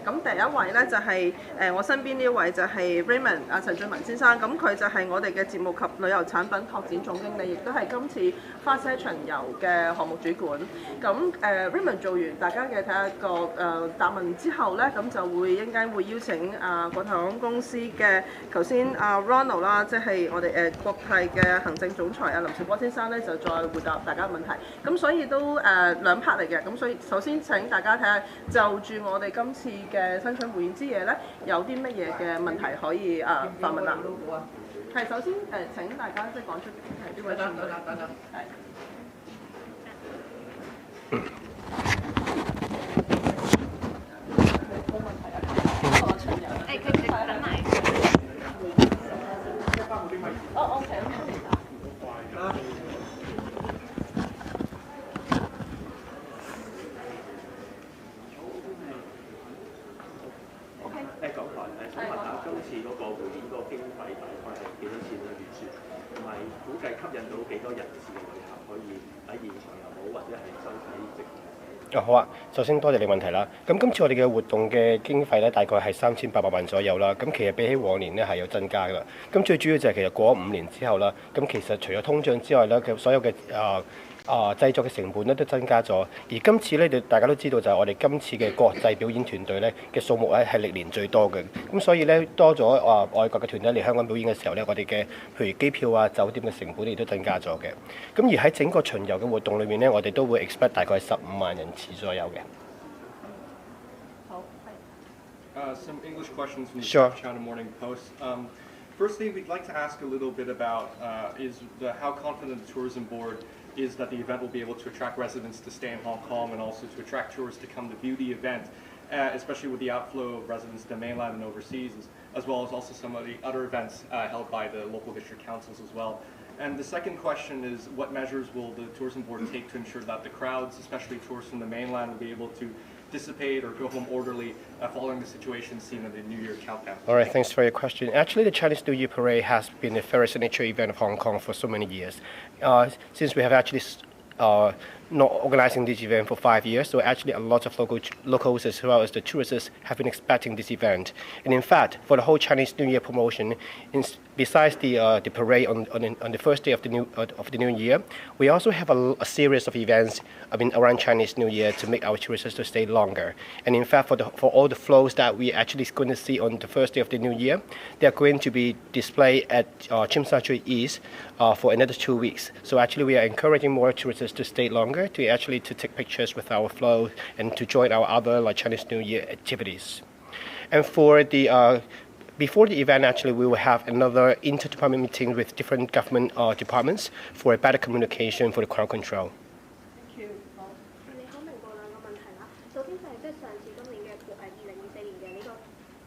嘅。咁第一位咧就係我身邊呢一位就係 Raymond 陳俊文先生，咁佢就係我哋嘅節目及旅遊產品拓展總經理，亦都係今次花車巡遊嘅項目主管。咁Raymond 做完大家嘅睇下個答問之後咧，咁就會應該會邀請國泰航空公司嘅頭先Ronald 啦，即係我哋國泰嘅行政總裁林紹波先生咧，就再回答大家嘅問題。咁所以都兩 part 嚟嘅。咁所以首先請大家睇下就住我哋今次嘅新春匯演之夜咧，有啲乜嘢嘅問題可以發問啦。係首先請大家即係講出係邊位先？等。係。冇問題啊。我巡遊。佢等埋。哦 ，OK。港台想問下今次嗰個匯演嗰個經費大概係幾多錢嘅預算，同埋估計吸引到幾多人次嘅旅客可以喺現場又好，或者係收睇直播？好啊，首先多謝你問題啦。咁今次我哋嘅活動嘅經費咧，大概係3800萬左右啦。咁其實比起往年咧係有增加㗎。咁最主要就係其實過咗5年之後啦，咁其實除咗通脹之外咧，佢所有嘅製作嘅成本咧都增加咗，而今次咧，大家都知道就係我哋今次嘅國際表演團隊咧嘅數目咧係歷年最多嘅，咁所以咧多咗外國嘅團隊嚟香港表演嘅時候咧，我哋嘅譬如機票啊、酒店嘅成本亦都增加咗嘅。咁而喺整個巡遊嘅活動裏面咧，我哋都會 expect 大概15萬人次左右嘅。好，係。Some English questions from the Sure. China Morning Post. Firstly, we'd like to ask a little bit about how confident the tourism board is that the event will be able to attract residents to stay in Hong Kong and also to attract tourists to come to view the event, especially with the outflow of residents to mainland and overseas, as well as also some of the other events held by the local district councils as well. And the second question is, what measures will the tourism board take to ensure that the crowds, especially tourists from the mainland, will be able to dissipate or go home orderly following the situation seen in the New Year countdown? All right, thanks for your question. Actually, the Chinese New Year Parade has been a very signature event of Hong Kong for so many years. Since we have actually not organizing this event for 5 years, so actually a lot of locals as well as the tourists have been expecting this event. And in fact, for the whole Chinese New Year promotion, besides the parade on the first day of the new year, we also have a series of events around Chinese New Year to make our tourists to stay longer. And in fact, for all the flows that we actually going to see on the first day of the new year, they are going to be displayed at Tsim Sha Tsui East for another 2 weeks. So actually, we are encouraging more tourists to stay longer, to take pictures with our flow and to join our other Chinese New Year activities. And for the before the event, actually, we will have another inter-department meeting with different government departments for a better communication for the crowd control. Thank you. 你可明白兩個問題啦。首先就係上次今年嘅2024年嘅呢個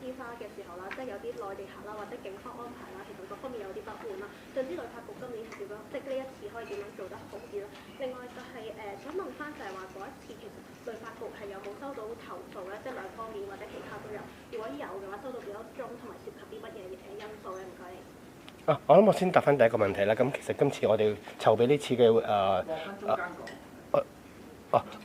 煙花嘅時候啦，即係有啲內地客啦或者警方安排啦，其實各方面有啲不滿啦。想知旅發局今年係點樣，即係呢一次可以點樣做得好啲啦？另外就係想問翻就係話嗰一次其實旅發局係有冇收到投訴咧？即係兩方面或者其他都有。如果有嘅話，收到幾多宗同埋涉及啲乜嘢因素咧？唔該你。我諗我先答翻第一個問題啦。咁其實今次我哋籌備呢次嘅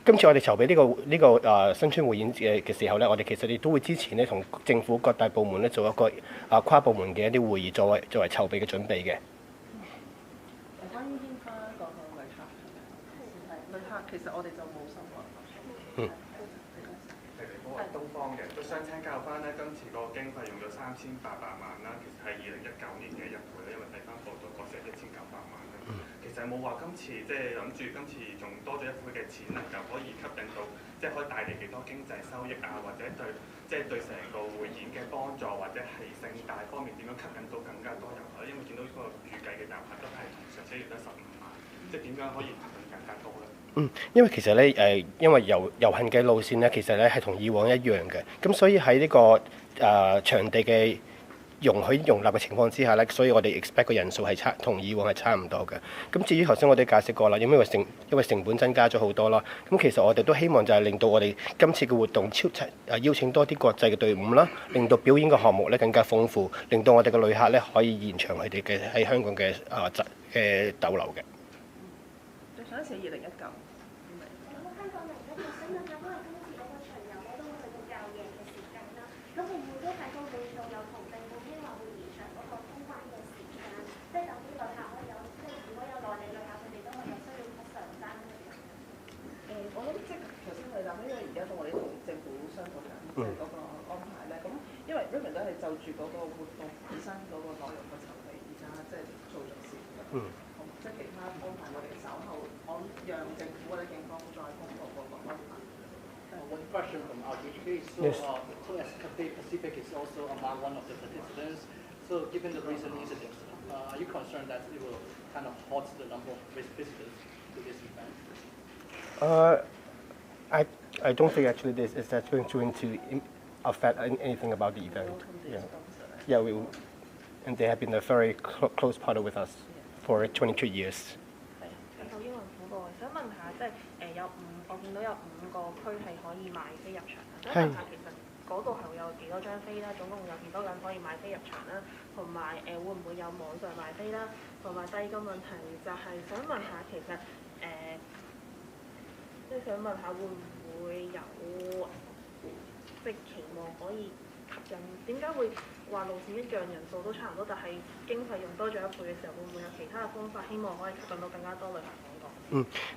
今次我哋籌備呢個新春匯演嘅時候咧，我哋其實亦都會之前咧同政府各大部門咧做一個跨部門嘅一啲會議，作為籌備嘅準備嘅。關於煙花嗰個旅客其實我哋就冇收過。東方嘅都相親教翻咧，今次個經費用咗3800萬啦，其實係2019年嘅1倍啦，因為睇翻報道嗰時係1900萬啦。其實有冇話今次即係諗住今次仲多咗1倍嘅錢，能夠可以吸引到，即係可以帶嚟幾多經濟收益啊？或者對成個匯演嘅幫助，或者係盛大方面點樣吸引到更加多遊客？因為見到呢個預計嘅遊客都係同上次得15萬，即係點樣可以吸引更加多咧？因為其實咧因為遊行嘅路線咧，其實咧係同以往一樣嘅，咁所以喺呢個場地嘅容納嘅情況之下咧，所以我哋 expect 個人數係同以往係差唔多嘅。咁至於頭先我哋解釋過啦，因為成本增加咗好多啦，咁其實我哋都希望就係令到我哋今次嘅活動邀請多啲國際嘅隊伍啦，令到表演嘅項目咧更加豐富，令到我哋嘅旅客咧可以延長佢哋嘅喺香港嘅逗留嘅。對上一次係2019。香港嚟緊，想問下，因為今次嗰個巡遊咧都會去到較夜嘅時間即係嗰個安排咧？咁因為 Raymond 都係就住嗰個活動本身嗰個內容嘅籌備，而家即係做咗先嘅。即係其他安排，我哋稍後讓政府或者警方再公布嗰個安排。One question from our UK. So, Cathay Pacific is also among one of the participants. So, given the recent incidents, are you concerned that it will kind of halt the number of visitors to this event? I don't think actually this is that's going to affect anything about the event. Yeah, and they have been a very close partner with us for 22 years. 我見到有5個區係可以買飛入場啦。想問下其實嗰度係會有幾多張飛啦？總共有幾多人可以買飛入場啦？同埋會唔會有網上賣飛啦？同埋第二個問題就係想問下其實即係想問下會唔會有即係期望可以吸引？點解會話路線一樣人數都差唔多，但係經費用多咗1倍嘅時候，會唔會有其他嘅方法，希望可以吸引到更加多旅客訪港？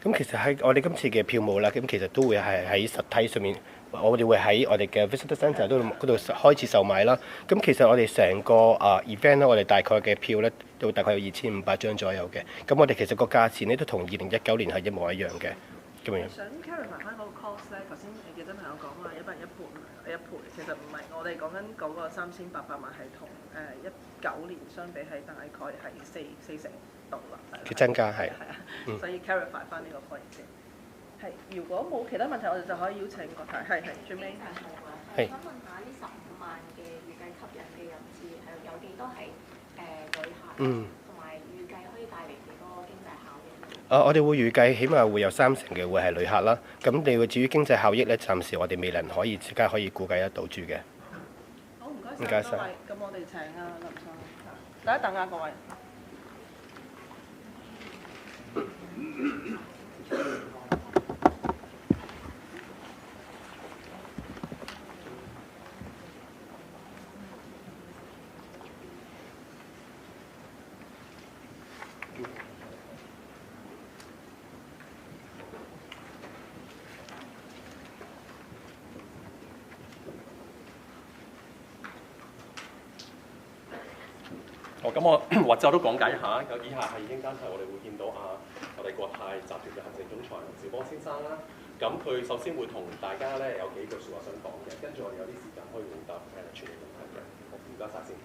咁其實喺我哋今次嘅票務啦，咁其實都會係喺實體上面，我哋會喺我哋嘅 Visitor Centre 嗰度開始售賣啦。咁其實我哋成個event 咧，我哋大概嘅票咧都大概有2500張左右嘅。咁我哋其實個價錢咧都同2019年係一模一樣嘅咁樣。想 clarify 翻嗰個 cost 咧，頭先記者朋友講話100人1倍，其實唔係，我哋講緊嗰個3800萬係同19年相比係大概係四成度啦。佢增加係。所以 clarify 翻呢個 point 先。係，如果冇其他問題，我哋就可以邀請國泰。係最尾。係。想問下呢15萬嘅預計吸引嘅人次係有幾多係旅客？同埋預計可以帶嚟幾多經濟效益？我哋會預計起碼會有30%嘅會係旅客啦。咁你會至於經濟效益咧，暫時我哋未能可以即刻可以估計得到住嘅。好，唔該晒。咁我哋請林生。大家等下各位。咁我或者我都講解一下，以下係陣間係我哋會見到我哋國泰集團嘅行政總裁林紹波先生啦。咁佢首先會同大家咧有幾句説話想講嘅，跟住我哋有啲時間可以回答傳媒問題嘅。好，唔該晒先。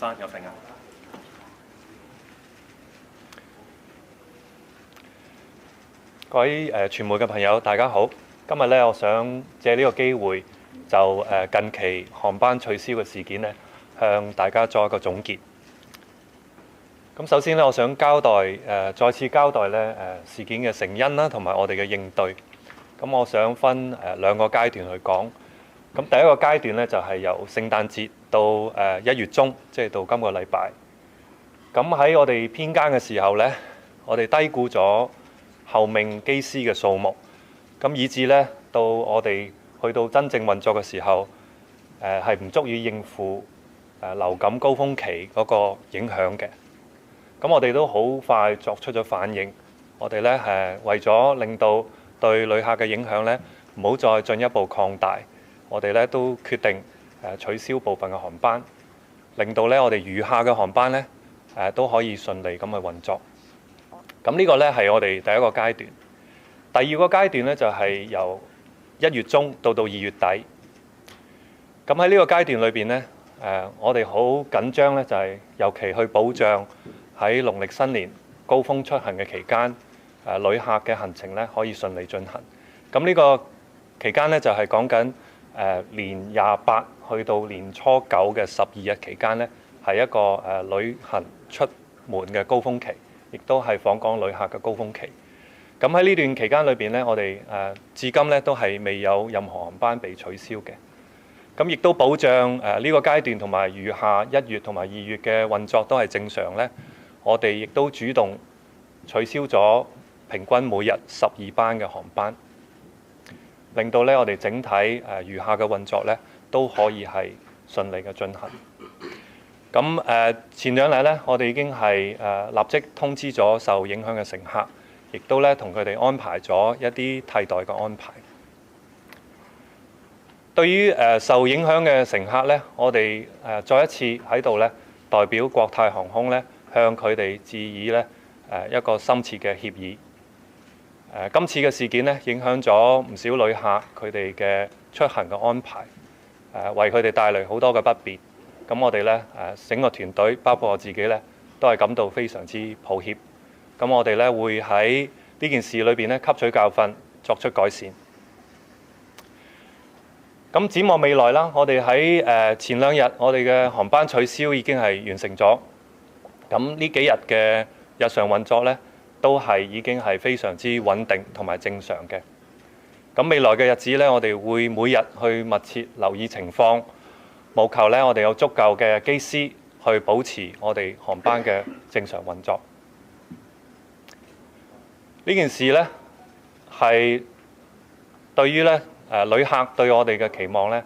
生有請啊！各位傳媒嘅朋友，大家好。今日咧，我想借呢個機會，就近期航班取消嘅事件咧，向大家作一個總結。咁首先咧，我想交代再次交代咧事件嘅成因啦，同埋我哋嘅應對。咁我想分2個階段去講。咁第一個階段咧，就係由聖誕節到1月中，即係到今個禮拜。咁喺我哋編更嘅時候咧，我哋低估咗候命機師嘅數目，咁以至咧到我哋去到真正運作嘅時候，係唔足以應付流感高峰期嗰個影響嘅。咁我哋都好快作出咗反應，我哋咧為咗令到對旅客嘅影響咧唔好再進一步擴大，我哋咧都決定取消部分嘅航班，令到咧我哋餘下嘅航班咧都可以順利咁去運作。咁呢個咧係我哋第一個階段。第二個階段咧就係由1月中到2月底。咁喺呢個階段裏邊咧，我哋好緊張咧，就係尤其去保障喺農曆新年高峰出行嘅期間，旅客嘅行程咧可以順利進行。咁呢個期間咧就係講緊年28去到年初9嘅12日期間咧，係一個旅行出門嘅高峰期，亦都係訪港旅客嘅高峰期。咁喺呢段期間裏邊咧，我哋至今咧都係未有任何航班被取消嘅。咁亦都保障呢個階段同埋餘下1月同埋2月嘅運作都係正常咧。我哋亦都主動取消咗平均每日12班嘅航班，令到咧我哋整體餘下嘅運作咧都可以係順利嘅進行。咁前2日咧，我哋已經係立即通知咗受影響嘅乘客，亦都咧同佢哋安排咗一啲替代嘅安排。對於受影響嘅乘客咧，我哋再一次喺度咧代表國泰航空咧向佢哋致以咧一個深切嘅歉意。今次嘅事件咧影響咗唔少旅客佢哋嘅出行嘅安排，為佢哋帶嚟好多嘅不便。咁我哋咧整個團隊，包括我自己咧，都係感到非常之抱歉。咁我哋咧會喺呢件事裏邊咧吸取教訓，作出改善。咁展望未來啦，我哋喺前2日我哋嘅航班取消已經係完成咗。咁呢幾日嘅日常運作咧，都係已經係非常之穩定同埋正常嘅。咁未來嘅日子咧，我哋會每日去密切留意情況，務求咧我哋有足夠嘅機師去保持我哋航班嘅正常運作。呢件事咧係對於咧旅客對我哋嘅期望咧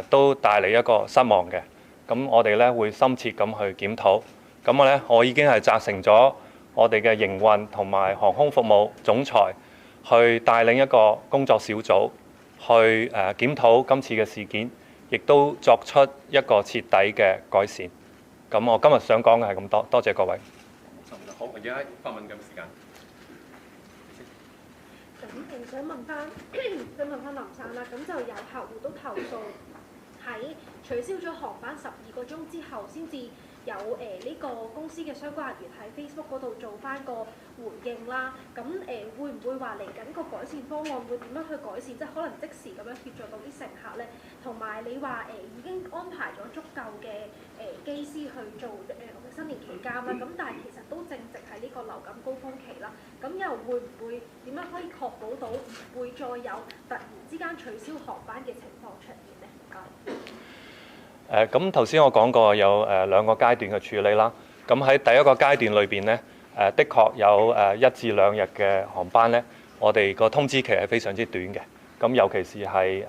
都帶嚟一個失望嘅。咁我哋咧會深切咁去檢討。咁我已經係責成咗我哋嘅營運同埋航空服務總裁去帶領一個工作小組去檢討今次嘅事件，亦都作出一個徹底嘅改善。咁我今日想講嘅係咁多，多謝各位。好，而家發問嘅時間。咁想問翻林生啦，咁就有客戶都投訴喺取消咗航班12個鐘之後，先至有呢個公司嘅相關人員喺 Facebook 嗰度做翻個回應啦。咁會唔會話嚟緊個改善方案會點樣去改善？即係可能即時咁樣協助到啲乘客咧。同埋你話已經安排咗足夠嘅機師去做新年期間啦。咁但係其實都正值係呢個流感高峰期啦。咁又會唔會點樣可以確保到唔會再有突然之間取消航班嘅情況出現咧？唔該。咁頭先我講過有2個階段嘅處理啦。咁喺第一個階段裏邊咧，的確有1至2日嘅航班咧，我哋個通知期係非常之短嘅。咁尤其是係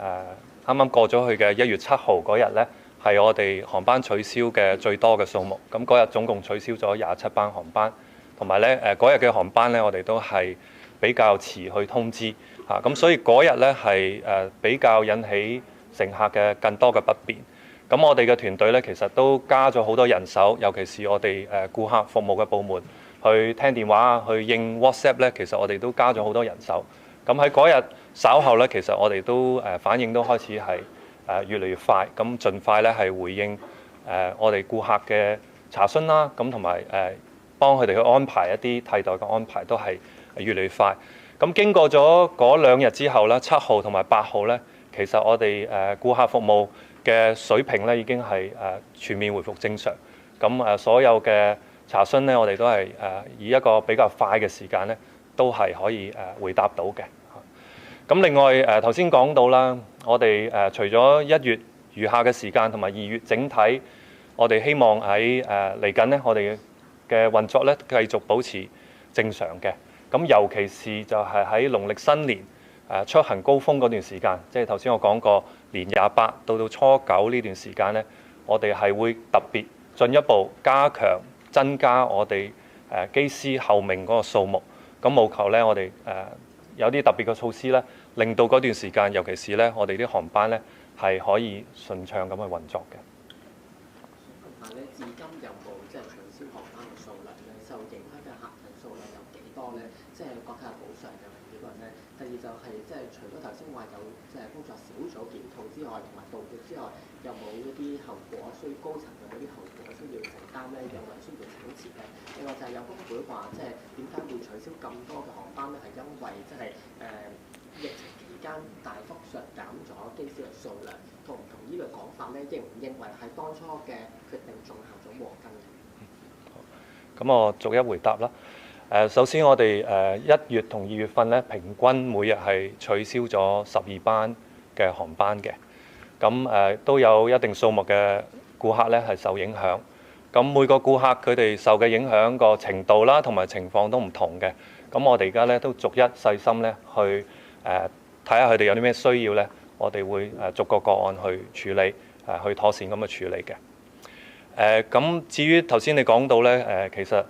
啱啱過咗去嘅1月7號嗰日咧，係我哋航班取消嘅最多嘅數目。咁嗰日總共取消咗27班航班，同埋咧嗰日嘅航班咧，我哋都係比較遲去通知嚇。咁所以嗰日咧係比較引起乘客嘅更多嘅不便。咁我哋嘅團隊咧，其實都加咗好多人手，尤其是我哋顧客服務嘅部門，去聽電話、去應 WhatsApp 咧，其實我哋都加咗好多人手。咁喺嗰日稍後咧，其實我哋都反應都開始係越嚟越快，咁盡快咧係回應我哋顧客嘅查詢啦，咁同埋幫佢哋去安排一啲替代嘅安排，都係越嚟越快。咁經過咗嗰2日之後咧，7號同埋8號咧，其實我哋顧客服務嘅水平咧已經係全面回復正常。咁所有嘅查詢咧，我哋都係以一個比較快嘅時間咧，都係可以回答到嘅。咁另外頭先講到啦，我哋除咗1月餘下嘅時間同埋2月整體，我哋希望喺嚟緊咧，我哋嘅運作咧繼續保持正常嘅。咁尤其是就係喺農曆新年出行高峰嗰段時間，即係頭先我講過年28到初9呢段時間咧，我哋係會特別進一步加強增加我哋機師候命嗰個數目。咁務求咧，我哋有啲特別嘅措施咧，令到嗰段時間，尤其是咧我哋啲航班咧係可以順暢咁去運作嘅。但係咧，至今有冇即係取消航班嘅數量咧？受影響嘅客人數量有幾多咧？即係國泰補償嘅係幾個人咧？第二就係即係除咗頭先話有即係工作小組檢討之外，同埋道歉之外，有冇一啲後果需要高層嘅嗰啲後果需要承擔咧？有冇人需要請辭咧？另外就係有工會話，即係點解會取消咁多嘅航班咧？係因為即係疫情期間大幅削減咗機師嘅數量，同唔同呢個講法咧？認唔認為係當初嘅決定種下咗禍根？咁我逐一回答啦。首先我哋1月同2月份咧，平均每日係取消咗12班嘅航班嘅。咁都有一定數目嘅顧客咧係受影響。咁每個顧客佢哋受嘅影響個程度啦，同埋情況都唔同嘅。咁我哋而家咧都逐一細心咧去睇下佢哋有啲咩需要咧，我哋會逐個個案去處理，去妥善咁去處理嘅。咁至於頭先你講到咧，其實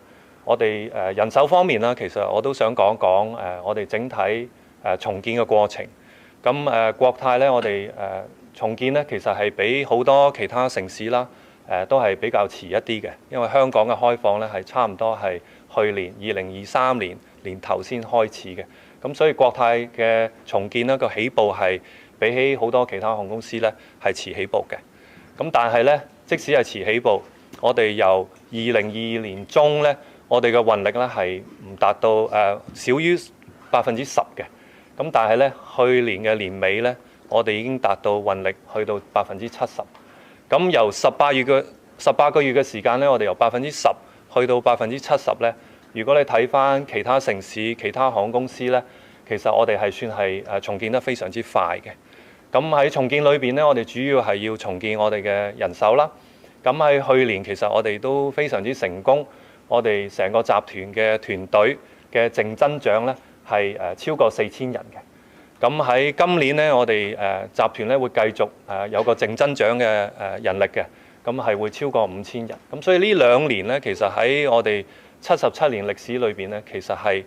我哋人手方面啦，其實我都想講講我哋整體重建嘅過程。咁國泰咧，我哋重建咧，其實係比好多其他城市啦，都係比較遲一啲嘅，因為香港嘅開放咧係差唔多係去年2023年年頭先開始嘅。咁所以國泰嘅重建呢個起步係比起好多其他航空公司咧係遲起步嘅。咁但係咧，即使係遲起步，我哋由2022年中咧，我哋嘅運力咧係唔達到少於10%嘅。咁但係咧，去年嘅年尾咧，我哋已經達到運力去到70%。咁由18個月嘅時間咧，我哋由10%去到70%咧。如果你睇翻其他城市、其他航空公司咧，其實我哋係算係重建得非常之快嘅。咁喺重建裏邊咧，我哋主要係要重建我哋嘅人手啦。咁喺去年其實我哋都非常之成功，我哋成個集團嘅團隊嘅淨增長咧係超過4000人嘅。咁喺今年咧，我哋集團咧會繼續有個淨增長嘅人力嘅，咁係會超過5000人。咁所以呢2年咧，其實喺我哋77年歷史裏邊咧，其實係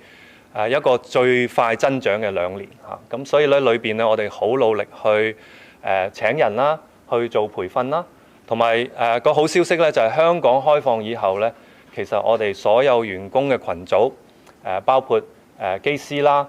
一個最快增長嘅2年嚇。咁所以咧裏邊咧，我哋好努力去請人啦，去做培訓啦，同埋個好消息咧就係香港開放以後咧，其實我哋所有員工嘅群組包括機師啦、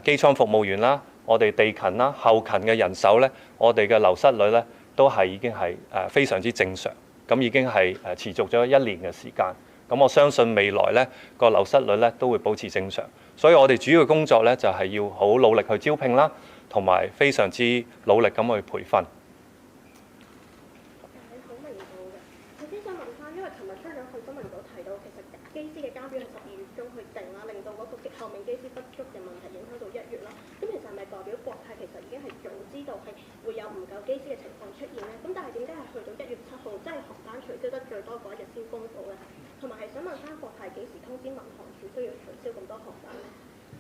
機艙服務員啦、我哋地勤啦、後勤嘅人手咧，我哋嘅流失率咧都係已經係非常之正常，咁已經係持續咗1年嘅時間。咁我相信未來咧個流失率咧都會保持正常，所以我哋主要嘅工作咧就係要好努力去招聘啦，同埋非常之努力咁去培訓。好明報嘅，首先想問翻，因為琴日出咗份新聞稿提到，其實機師嘅監表係12月中去定啦，令到嗰個後面機師不足嘅問題影響到1月啦。咁其實係咪代表國泰其實已經係早知道係會有唔夠機師嘅情況出現咧？咁但係點解係去到1月7號，即係航班取消得最多嗰一日先公佈咧？同埋係想問翻國泰幾時通知民航處需要取消咁多航班咧？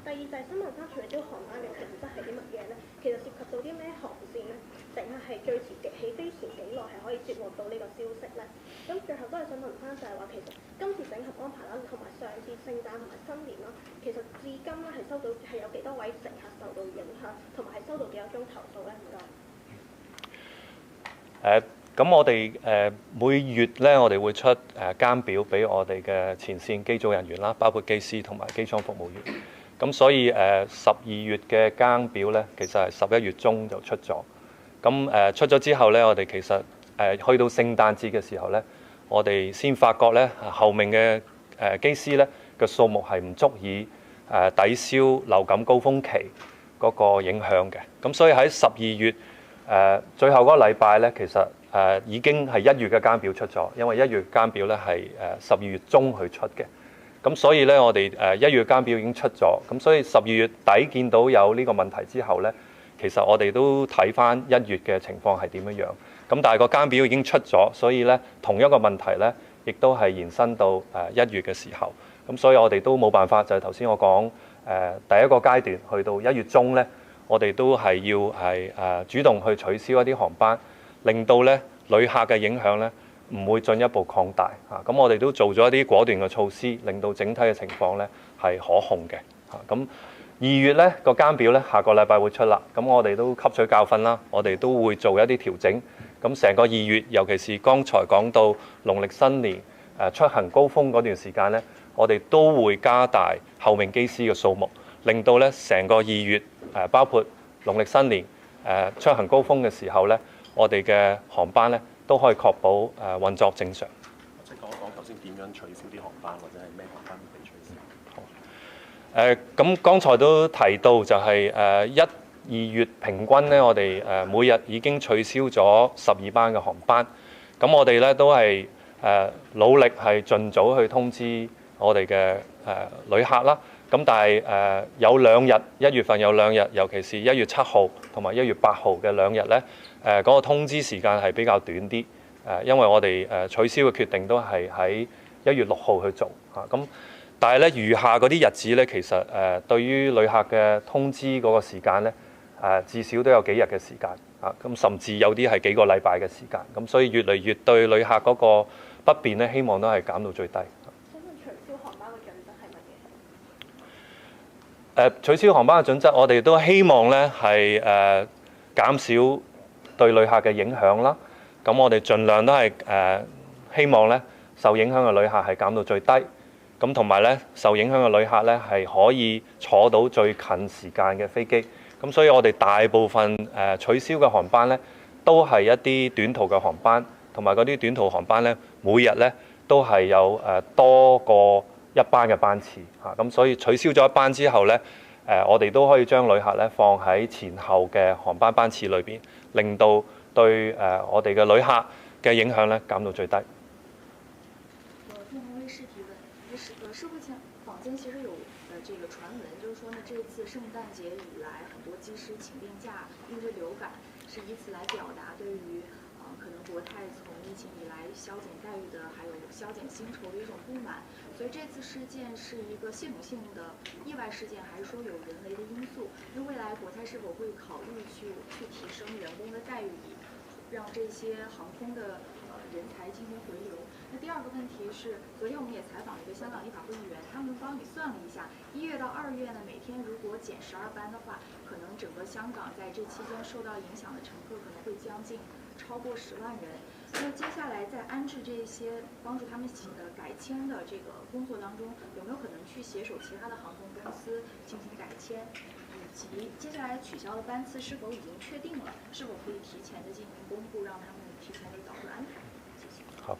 第二就係想問翻取消航班嘅性質係啲乜嘢咧？其實涉及到啲咩航線咧？定係最遲起飛前幾耐係可以接獲到呢個消息咧？咁最後都係想問翻就係話，其實今次整合安排啦，同埋上次聖誕同埋新年啦，其實至今咧係收到係有幾多位乘客受到影響，同埋係收到幾多宗投訴咧？唔該。咁我哋每月咧，我哋會出監表俾我哋嘅前線機組人員啦，包括機師同埋機艙服務員。咁所以12月嘅監表咧，其實係11月中就出咗。咁出咗之後咧，我哋其實去到聖誕節嘅時候咧，我哋先發覺咧後面嘅機師咧嘅數目係唔足以抵消流感高峰期嗰個影響嘅。咁所以喺12月最後嗰個禮拜咧，其實已經係1月嘅監表出咗，因為1月監表咧係12月中去出嘅。咁所以咧，我哋1月監表已經出咗，咁所以12月底見到有呢個問題之後咧，其實我哋都睇翻1月嘅情況係點樣樣。咁但係個監表已經出咗，所以咧同一個問題咧，亦都係延伸到1月嘅時候。咁所以我哋都冇辦法，就係頭先我講第一個階段去到1月中咧，我哋都係要係主動去取消一啲航班，令到咧旅客嘅影響咧唔會進一步擴大嚇。咁我哋都做咗一啲果斷嘅措施，令到整體嘅情況咧係可控嘅嚇。咁2月呢個監表呢，下個禮拜會出啦，咁我哋都吸取教訓啦，我哋都會做一啲調整。咁成個2月，尤其是剛才講到農曆新年出行高峰嗰段時間呢，我哋都會加大候命機師嘅數目，令到呢成個2月包括農曆新年出行高峰嘅時候呢，我哋嘅航班呢都可以確保運作正常。即係講一講頭先點樣取消啲航班，或者係咩航班被取消？咁剛才都提到就係1、2月平均呢，我哋每日已經取消咗12班嘅航班。咁我哋呢都係努力係盡早去通知我哋嘅旅客啦。咁但係有2日，1月份有2日，尤其是1月7號同埋1月8號嘅2日呢，嗰個通知時間係比較短啲。因為我哋取消嘅決定都係喺1月6號去做嚇。咁但係咧，餘下嗰啲日子咧，其實對於旅客嘅通知嗰個時間咧，至少都有幾日嘅時間啊，咁甚至有啲係幾個禮拜嘅時間，咁所以越嚟越對旅客嗰個不便咧，希望都係減到最低。請問取消航班嘅準則係乜嘢？取消航班嘅準則，我哋都希望咧係減少對旅客嘅影響啦。咁我哋盡量都係希望咧受影響嘅旅客係減到最低。咁同埋咧，受影響嘅旅客咧係可以坐到最近時間嘅飛機。咁所以我哋大部分取消嘅航班咧，都係一啲短途嘅航班，同埋嗰啲短途航班咧，每日咧都係有多過1班嘅班次嚇。咁所以取消咗1班之後咧，我哋都可以將旅客咧放喺前後嘅航班班次裏邊，令到對我哋嘅旅客嘅影響咧減到最低。社会坊间其实有这个传闻，就是说呢，这次圣诞节以来，很多机师请病假，因为流感，是以此来表达对于可能国泰从疫情以来削减待遇的，还有削减薪酬的一种不满。所以这次事件是一个系统性的意外事件，还是说有人为的因素？那未来国泰是否会考虑去提升员工的待遇，让这些航空的人才进行回流？那第二个问题是，昨天我们也采访了一个香港立法会议员，他们帮你算了一下，1月到2月呢，每天如果减12班的话，可能整个香港在这期间受到影响的乘客可能会将近超过10万人。那接下来在安置这些帮助他们改签的这个工作当中，有没有可能去携手其他的航空公司进行改签？以及接下来取消的班次是否已经确定了？是否可以提前的进行公布，让他们提前有导入安排？谢谢。好。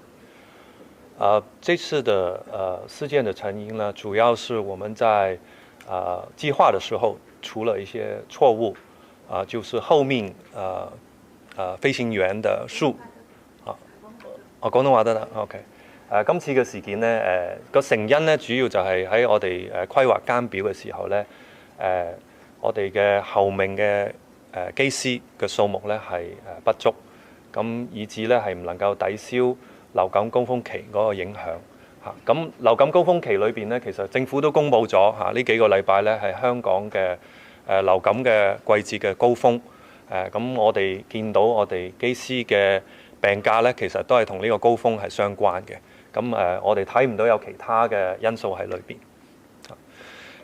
这次的事件的成因呢，主要是我们在计划的时候出了一些错误，就是後面飛行員的數，廣東話得啦 ，OK。今次嘅事件呢，個成因呢，主要就係喺我哋規劃監表嘅時候呢，我哋嘅候命嘅機師嘅數目呢係不足，咁以致呢係唔能夠抵消流感高峰期嗰個影響嚇。咁流感高峰期裏邊呢，其實政府都公布咗嚇，呢幾個禮拜呢係香港嘅流感嘅季節嘅高峰。咁我哋見到我哋機師嘅病假呢，其實都係同呢個高峰係相關嘅。咁我哋睇唔到有其他嘅因素喺裏邊。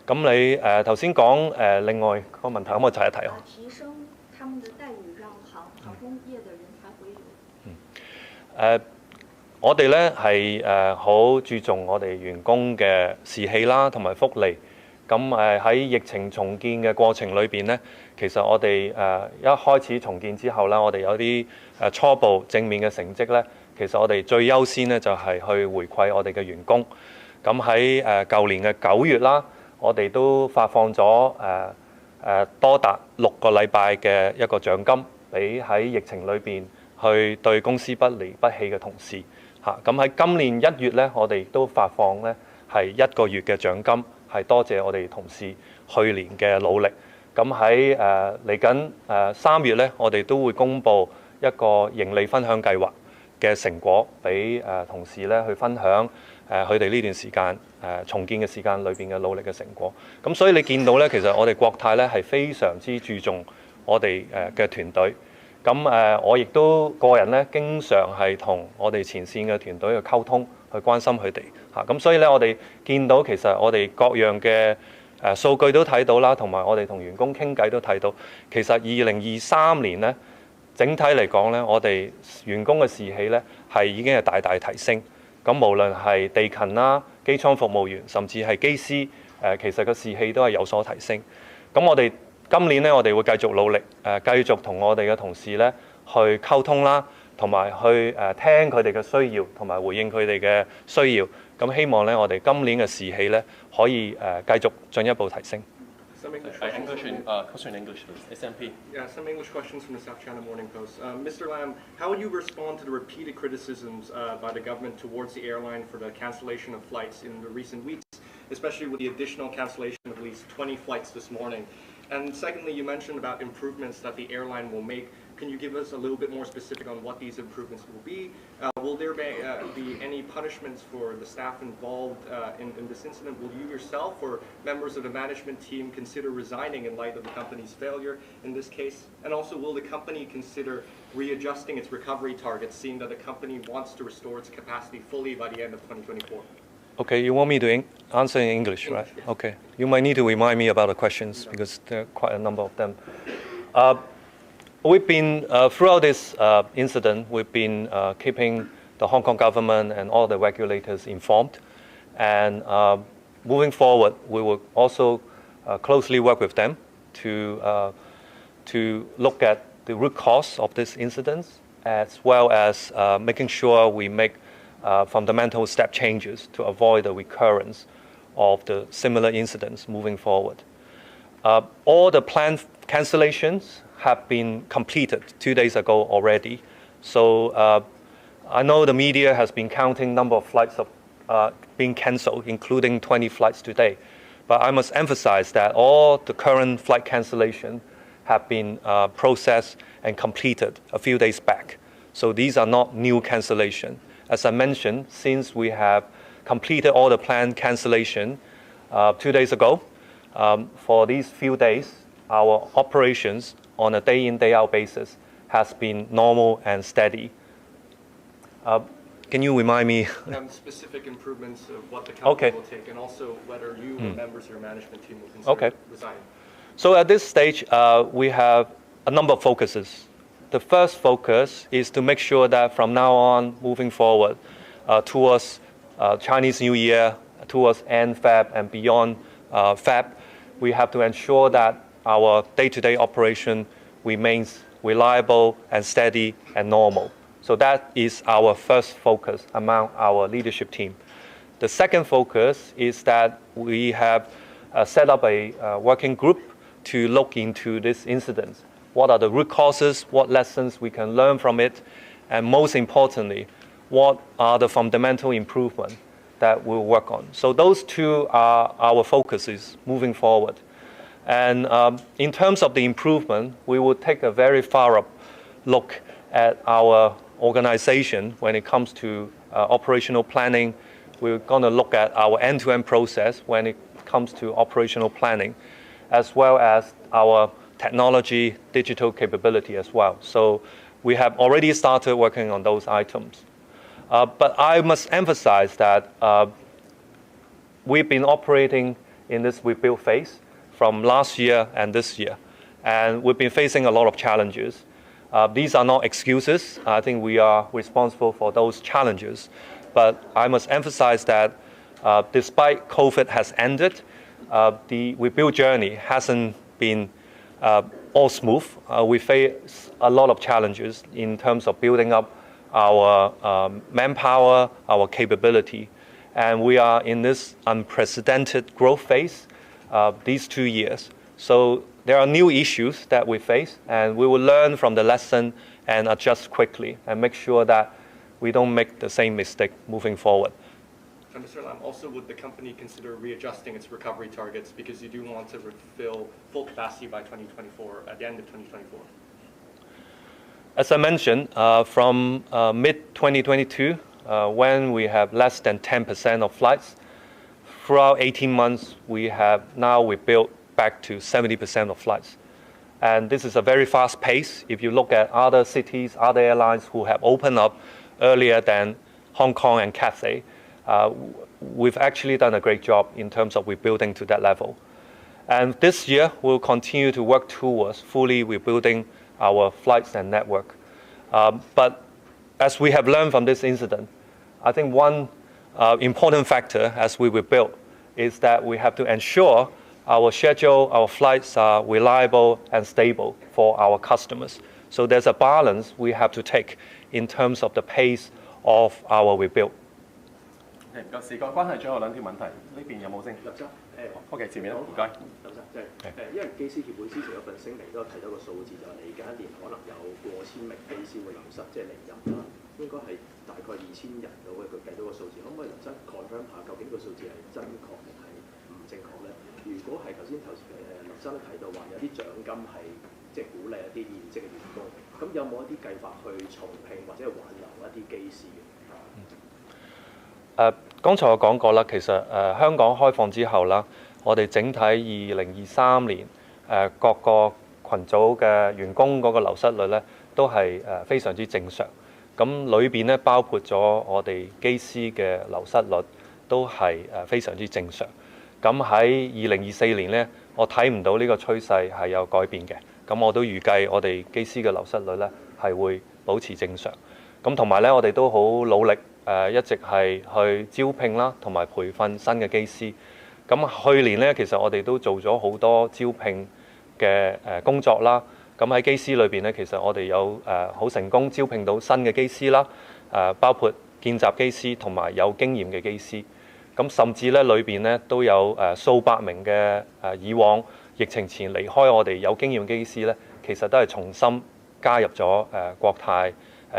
咁你頭先講另外個問題，可唔可以提一提啊？提升他們的待遇，讓航空業的人才回流。我哋咧係好注重我哋員工嘅士氣啦，同埋福利。咁喺疫情重建嘅過程裏邊呢，其實我哋一開始重建之後啦，我哋有啲初步正面嘅成績呢。其實我哋最優先呢，就係去回饋我哋嘅員工。咁喺舊年嘅9月啦，我哋都發放咗多達6個禮拜嘅一個獎金，俾喺疫情裏邊去對公司不離不棄嘅同事嚇。咁喺今年1月呢，我哋亦都發放呢係1個月嘅獎金，係多謝我哋同事去年嘅努力。咁喺嚟緊3月呢，我哋都會公布一個盈利分享計劃嘅成果俾同事咧去分享佢哋呢段時間重建嘅時間裏邊嘅努力嘅成果。咁所以你見到咧，其實我哋國泰咧係非常之注重我哋嘅團隊。咁我亦都個人咧經常係同我哋前線嘅團隊去溝通，去關心佢哋嚇。咁所以咧，我哋見到其實我哋各樣嘅數據都睇到啦，同埋我哋同員工傾偈都睇到，其實2023年呢，整體嚟講呢，我哋員工嘅士氣呢係已經係大大提升。咁無論係地勤啦、機艙服務員，甚至係機師，其實個士氣都係有所提升。咁我哋今年呢，我哋會繼續努力，繼續同我哋嘅同事呢去溝通啦，同埋去聽佢哋嘅需要，同埋回應佢哋嘅需要。咁希望呢，我哋今年嘅士氣呢可以繼續進一步提升。Some English question in English, please. SMP. Yeah, some English questions from the South China Morning Post. Mr. Lam, how would you respond to the repeated criticisms by the government towards the airline for the cancellation of flights in the recent weeks, especially with the additional cancellation of at least 20 flights this morning? And secondly, you mentioned about improvements that the airline will make. Can you give us a little bit more specific on what these improvements will be? Will there be any punishments for the staff involved in this incident? Will you yourself or members of the management team consider resigning in light of the company's failure in this case? And also, will the company consider readjusting its recovery targets, seeing that the company wants to restore its capacity fully by the end of 2024? Okay, you want me to answer in English, right? Yes. Okay. You might need to remind me about the questions because there are quite a number of them. We've been, throughout this incident, we've been keeping the Hong Kong government and all the regulators informed. And moving forward, we will also closely work with them to look at the root cause of this incident, as well as making sure we make fundamental step changes to avoid the recurrence of the similar incidents moving forward. All the planned cancellations have been completed 2 days ago already. So I know the media has been counting number of flights being cancelled, including 20 flights today. But I must emphasize that all the current flight cancellation have been processed and completed a few days back. So these are not new cancellation. As I mentioned, since we have completed all the planned cancellation 2 days ago, for these few days, our operations on a day-in, day-out basis has been normal and steady. Can you remind me? Specific improvements of what the company will take, and also whether you or members of your management team will consider resigning. So at this stage, we have a number of focuses. The first focus is to make sure that from now on, moving forward, towards Chinese New Year, towards end Feb and beyond Feb, we have to ensure that our day-to-day operation remains reliable and steady and normal. So that is our first focus among our leadership team. The second focus is that we have set up a working group to look into this incident. What are the root causes, what lessons we can learn from it, and most importantly, what are the fundamental improvements that we'll work on. So those two are our focuses moving forward. And in terms of the improvement, we will take a very thorough look at our organization when it comes to operational planning. We're going to look at our end-to-end process when it comes to operational planning, as well as our technology, digital capability as well. So we have already started working on those items. But I must emphasize that we've been operating in this rebuild phase from last year and this year. And we've been facing a lot of challenges. These are not excuses. I think we are responsible for those challenges. But I must emphasize that despite COVID has ended, the rebuild journey hasn't been all smooth. We face a lot of challenges in terms of building up our manpower, our capability. And we are in this unprecedented growth phase these 2 years. So there are new issues that we face, and we will learn from the lesson and adjust quickly and make sure that we don't make the same mistake moving forward. And Mr. Lam, also would the company consider readjusting its recovery targets because you do want to refill full capacity by 2024, at the end of 2024? As I mentioned, from mid-2022, when we have less than 10% of flights, throughout 18 months, we have now rebuilt back to 70% of flights. And this is a very fast pace. If you look at other cities, other airlines who have opened up earlier than Hong Kong and Cathay, we've actually done a great job in terms of rebuilding to that level. And this year, we'll continue to work towards fully rebuilding our flights and network. But as we have learned from this incident, I think one important factor as we rebuild is that we have to ensure our schedule, our flights are reliable and stable for our customers. So there's a balance we have to take in terms of the pace of our rebuild. 唔該，時間關係，最後兩條問題，呢邊有冇先？林生，OK，前面啦，唔該。林生，即係因為機師協會之前有份聲明都提到個數字，就係嚟緊一年可能有過千名機師會流失，即係離任啦。應該係大概2000人到佢計到個數字，可唔可以林生 confirm 下究竟個數字係真確定係唔正確咧？如果係頭先林生都提到話有啲獎金係即係鼓勵一啲現職嘅員工，咁有冇一啲計法去重聘或者挽留一啲機師嘅？剛才我講過啦，其實香港開放之後啦，我哋整體2023年各個群組嘅員工嗰個流失率咧，都係非常之正常。咁裏邊咧包括咗我哋機師嘅流失率都係非常之正常。咁喺2024年咧，我睇唔到呢個趨勢係有改變嘅。咁我都預計我哋機師嘅流失率咧係會保持正常。咁同埋咧，我哋都好努力一直係去招聘啦，同埋培訓新嘅機師。咁去年咧，其實我哋都做咗好多招聘嘅工作啦。咁喺機師裏邊咧，其實我哋有好成功招聘到新嘅機師啦，包括見習機師同埋有經驗嘅機師。咁甚至咧裏邊咧都有數百名嘅以往疫情前離開我哋有經驗機師咧，其實都係重新加入咗國泰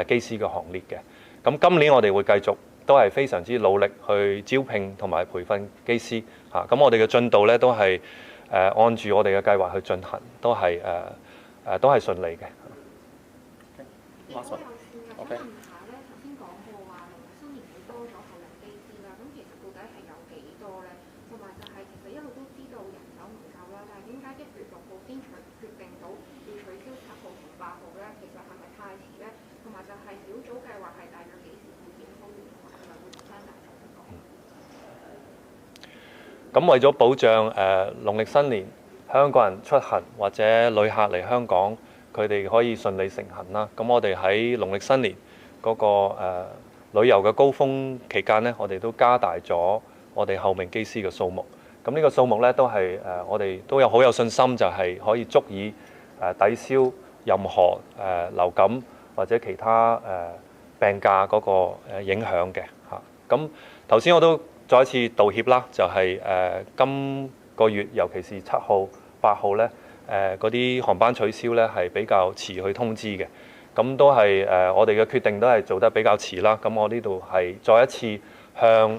機師嘅行列嘅。咁今年我哋會繼續都係非常之努力去招聘同埋培訓機師嚇。咁我哋嘅進度咧都係按住我哋嘅計劃去進行，都係順利嘅。OK。咁為咗保障農曆新年香港人出行或者旅客嚟香港，佢哋可以順利成行啦。咁我哋喺農曆新年嗰個旅遊嘅高峰期間呢，我哋都加大咗我哋候命機師嘅數目。咁呢個數目呢，都係我哋都有好有信心，就係可以足以抵消任何流感或者其他病假嗰個影響嘅嚇。咁頭先我都再一次道歉啦，就係今個月尤其是7號、8號咧，嗰啲航班取消咧係比較遲去通知嘅。咁都係我哋嘅決定都係做得比較遲啦。咁我呢度係再一次向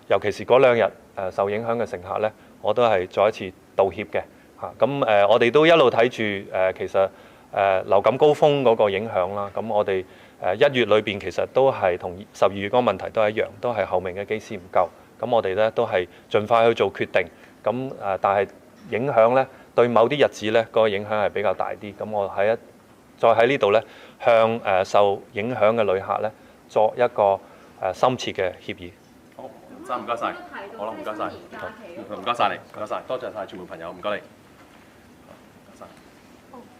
尤其是嗰2日受影響嘅乘客咧，我都係再一次道歉嘅嚇。咁我哋都一路睇住其實流感高峰嗰個影響啦。咁我哋1月裏邊其實都係同12月嗰個問題都係一樣，都係候命嘅機師唔夠。咁我哋咧都係盡快去做決定。咁但係影響咧對某啲日子咧嗰個影響係比較大啲。咁我再喺呢度咧向受影響嘅旅客咧作一個深切嘅協議。好，唔該晒。好啦，唔該晒。唔該晒你，唔該晒，多謝晒傳媒朋友，唔該你。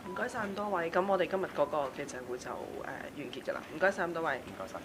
唔該晒咁多位，咁我哋今日嗰個記者會就完結㗎啦。唔該晒咁多位。唔該晒。